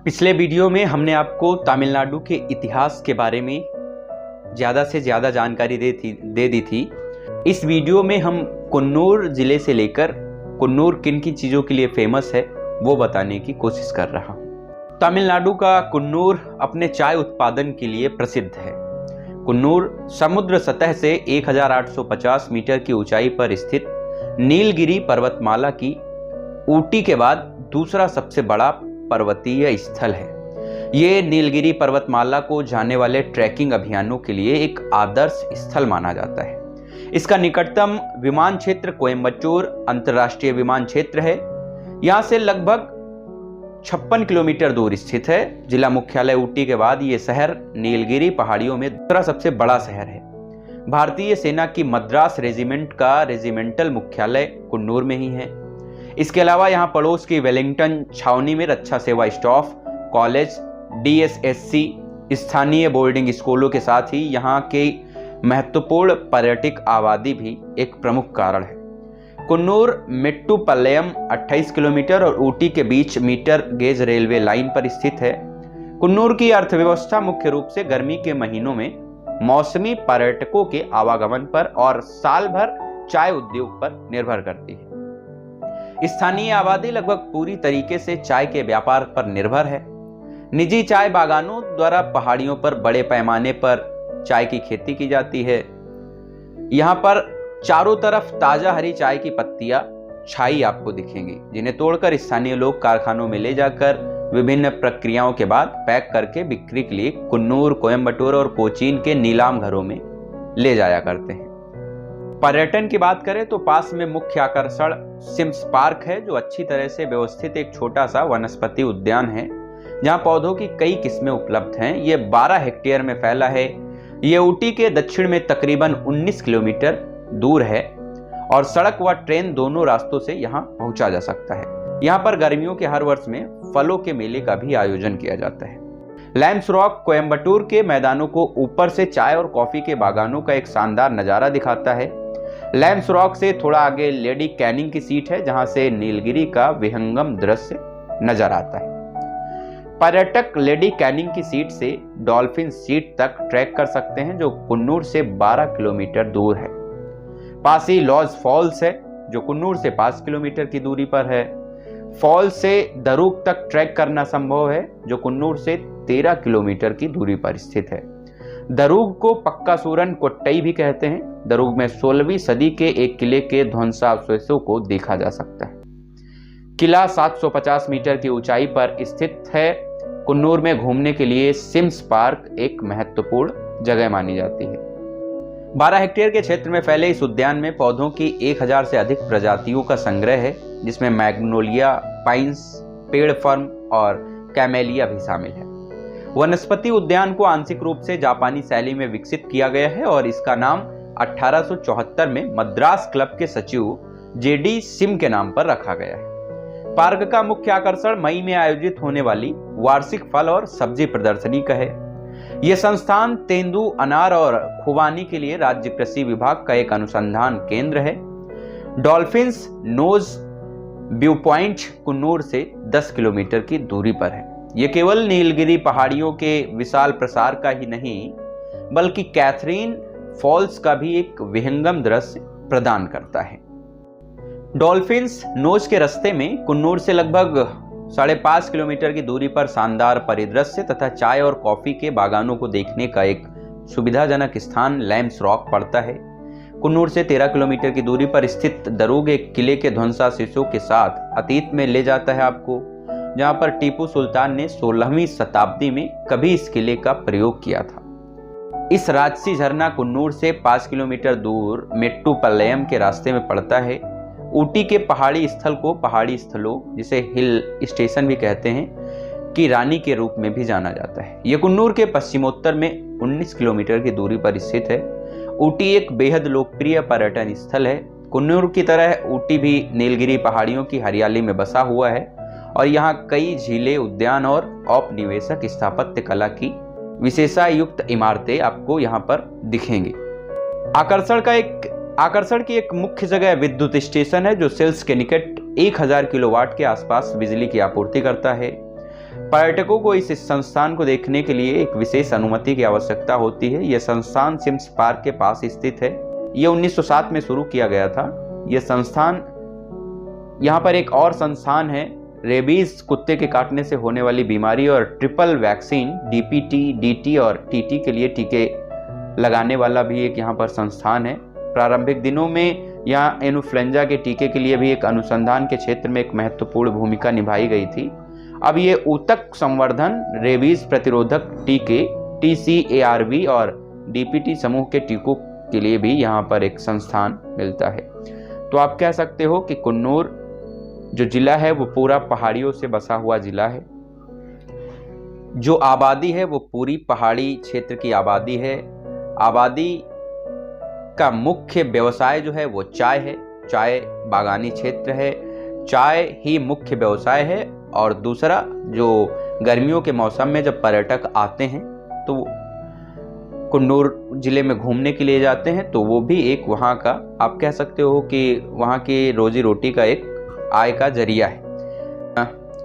पिछले वीडियो में हमने आपको तमिलनाडु के इतिहास के बारे में ज़्यादा से ज़्यादा जानकारी दे दी थी। इस वीडियो में हम कुन्नूर ज़िले से लेकर कुन्नूर किन किन चीज़ों के लिए फेमस है वो बताने की कोशिश कर रहा हूँ। तमिलनाडु का कुन्नूर अपने चाय उत्पादन के लिए प्रसिद्ध है। कुन्नूर समुद्र सतह से 1850 मीटर की ऊंचाई पर स्थित नीलगिरी पर्वतमाला की ऊटी के बाद दूसरा सबसे बड़ा पर्वतीय स्थल है। ये नीलगिरी पर्वतमाला को जाने वाले ट्रैकिंग अभियानों के लिए एक आदर्श स्थल माना जाता है। इसका निकटतम विमान क्षेत्र कोयम्बटूर अंतर्राष्ट्रीय विमान क्षेत्र है। यहाँ से लगभग 56 किलोमीटर दूर स्थित है। जिला मुख्यालय ऊटी के बाद ये शहर नीलगिरी पहाड़ियों में दूसरा सबसे बड़ा शहर है। भारतीय सेना की मद्रास रेजिमेंट का रेजिमेंटल मुख्यालय कुन्नूर में ही है। इसके अलावा यहाँ पड़ोस की वेलिंगटन छावनी में रक्षा सेवा स्टाफ, कॉलेज, डीएसएससी, स्थानीय बोर्डिंग स्कूलों के साथ ही यहाँ के महत्वपूर्ण पर्यटक आबादी भी एक प्रमुख कारण है। कुन्नूर मेट्टुपालयम 28 किलोमीटर और ऊटी के बीच मीटर गेज रेलवे लाइन पर स्थित है। कुन्नूर की अर्थव्यवस्था मुख्य रूप से गर्मी के महीनों में मौसमी पर्यटकों के आवागमन पर और साल भर चाय उद्योग पर निर्भर करती है। स्थानीय आबादी लगभग पूरी तरीके से चाय के व्यापार पर निर्भर है। निजी चाय बागानों द्वारा पहाड़ियों पर बड़े पैमाने पर चाय की खेती की जाती है। यहाँ पर चारों तरफ ताजा हरी चाय की पत्तियां छाई आपको दिखेंगी, जिन्हें तोड़कर स्थानीय लोग कारखानों में ले जाकर विभिन्न प्रक्रियाओं के बाद पैक करके बिक्री के लिए कुन्नूर, कोयम्बटूर और कोचीन के नीलाम घरों में ले जाया करते हैं। पर्यटन की बात करें तो पास में मुख्य आकर्षण सिम्स पार्क है, जो अच्छी तरह से व्यवस्थित एक छोटा सा वनस्पति उद्यान है जहां पौधों की कई किस्में उपलब्ध हैं। ये 12 हेक्टेयर में फैला है। ये ऊटी के दक्षिण में तकरीबन 19 किलोमीटर दूर है और सड़क व ट्रेन दोनों रास्तों से यहाँ पहुंचा जा सकता है। यहाँ पर गर्मियों के हर वर्ष में फलों के मेले का भी आयोजन किया जाता है। लैम्स रॉक कोयम्बटूर के मैदानों को ऊपर से चाय और कॉफी के बागानों का एक शानदार नजारा दिखाता है। लैम्स रॉक से थोड़ा आगे लेडी कैनिंग की सीट है, जहां से नीलगिरी का विहंगम दृश्य नजर आता है। पर्यटक लेडी कैनिंग की सीट से डॉल्फिन सीट तक ट्रैक कर सकते हैं, जो कुन्नूर से 12 किलोमीटर दूर है। पास ही लॉज फॉल्स है, जो कुन्नूर से 5 किलोमीटर की दूरी पर है। फॉल्स से दरूग तक ट्रैक करना संभव है, जो कुन्नूर से 13 किलोमीटर की दूरी पर स्थित है। दरूग को पक्कासूरन कोट्टई भी कहते हैं। दरूग में 16वीं सदी के एक किले के ध्वंसावशेषों को देखा जा सकता है। किला 750 मीटर की ऊंचाई पर स्थित है। कुन्नूर में घूमने के लिए सिम्स पार्क एक महत्वपूर्ण जगह मानी जाती है। 12 हेक्टेयर के क्षेत्र में फैले इस उद्यान में पौधों की 1000 से अधिक प्रजातियों का संग्रह है, जिसमें मैग्नोलिया, पाइन्स, पेड़ फर्न और कैमेलिया भी शामिल है। वनस्पति उद्यान को आंशिक रूप से जापानी शैली में विकसित किया गया है और इसका नाम 1874 में मद्रास क्लब के सचिव जेडी सिम के नाम पर रखा गया है। पार्क का मुख्य आकर्षण मई में आयोजित होने वाली वार्षिक फल और सब्जी प्रदर्शनी का है। यह संस्थान तेंदू, अनार और खुबानी के लिए राज्य कृषि विभाग का एक अनुसंधान केंद्र है। Dolphin's nose view point Coonoor से 10 किलोमीटर की दूरी पर है। यह केवल नीलगिरी पहाड़ियों के विशाल प्रसार का ही नहीं, बल्कि कैथरीन फॉल्स का भी एक विहंगम दृश्य प्रदान करता है। डॉल्फिन्स नोज के रास्ते में कुन्नूर से लगभग 5.5 किलोमीटर की दूरी पर शानदार परिदृश्य तथा चाय और कॉफी के बागानों को देखने का एक सुविधाजनक स्थान लैम्स रॉक पड़ता है। कुन्नूर से 13 किलोमीटर की दूरी पर स्थित दरूग एक किले के ध्वंसावशेषों के साथ अतीत में ले जाता है आपको, जहां पर टीपू सुल्तान ने 16वीं शताब्दी में कभी इस किले का प्रयोग किया था। इस राजसी झरना कुन्नूर से 5 किलोमीटर दूर मेट्टुपालयम के रास्ते में पड़ता है। ऊटी के पहाड़ी स्थल को पहाड़ी स्थलों, जिसे हिल स्टेशन भी कहते हैं, की रानी के रूप में भी जाना जाता है। यह कुन्नूर के पश्चिमोत्तर में 19 किलोमीटर की दूरी पर स्थित है। ऊटी एक बेहद लोकप्रिय पर्यटन स्थल है। कुन्नूर की तरह ऊटी भी नीलगिरी पहाड़ियों की हरियाली में बसा हुआ है और यहाँ कई झीलें, उद्यान और औपनिवेशिक स्थापत्य कला की विशेषायुक्त इमारतें आपको यहाँ पर दिखेंगी। आकर्षण की एक मुख्य जगह विद्युत स्टेशन है, जो सेल्स के निकट 1000 किलोवाट के आसपास बिजली की आपूर्ति करता है। पर्यटकों को इस संस्थान को देखने के लिए एक विशेष अनुमति की आवश्यकता होती है। यह संस्थान सिम्स पार्क के पास स्थित है। यह 1907 में शुरू किया गया था। यह संस्थान, यहाँ पर एक और संस्थान है, रेबीज कुत्ते के काटने से होने वाली बीमारी और ट्रिपल वैक्सीन DPT, DT और TT के लिए टीके लगाने वाला भी एक यहाँ पर संस्थान है। प्रारंभिक दिनों में यहाँ इन्फ्लुएंजा के टीके के लिए भी एक अनुसंधान के क्षेत्र में एक महत्वपूर्ण भूमिका निभाई गई थी। अब ये ऊतक संवर्धन, रेबीज प्रतिरोधक टीके TCARV और DPT समूह के टीकों के लिए भी यहाँ पर एक संस्थान मिलता है। तो आप कह सकते हो कि कुन्नूर जो जिला है वो पूरा पहाड़ियों से बसा हुआ जिला है। जो आबादी है वो पूरी पहाड़ी क्षेत्र की आबादी है। आबादी का मुख्य व्यवसाय जो है वो चाय है। चाय बागानी क्षेत्र है, चाय ही मुख्य व्यवसाय है। और दूसरा, जो गर्मियों के मौसम में जब पर्यटक आते हैं तो कुन्नूर जिले में घूमने के लिए जाते हैं, तो वो भी एक वहाँ का, आप कह सकते हो कि वहाँ की रोजी रोटी का एक आय का जरिया है।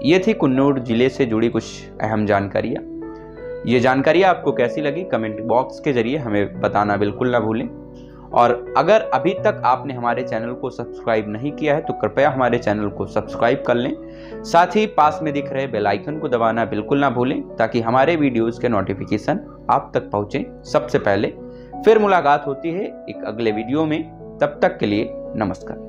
ये थी कुन्नूर जिले से जुड़ी कुछ अहम जानकारियाँ। ये जानकारियाँ आपको कैसी लगी कमेंट बॉक्स के जरिए हमें बताना बिल्कुल ना भूलें। और अगर अभी तक आपने हमारे चैनल को सब्सक्राइब नहीं किया है तो कृपया हमारे चैनल को सब्सक्राइब कर लें। साथ ही पास में दिख रहे बेल आइकन को दबाना बिल्कुल ना भूलें, ताकि हमारे वीडियोस के नोटिफिकेशन आप तक पहुंचे सबसे पहले। फिर मुलाकात होती है एक अगले वीडियो में। तब तक के लिए नमस्कार।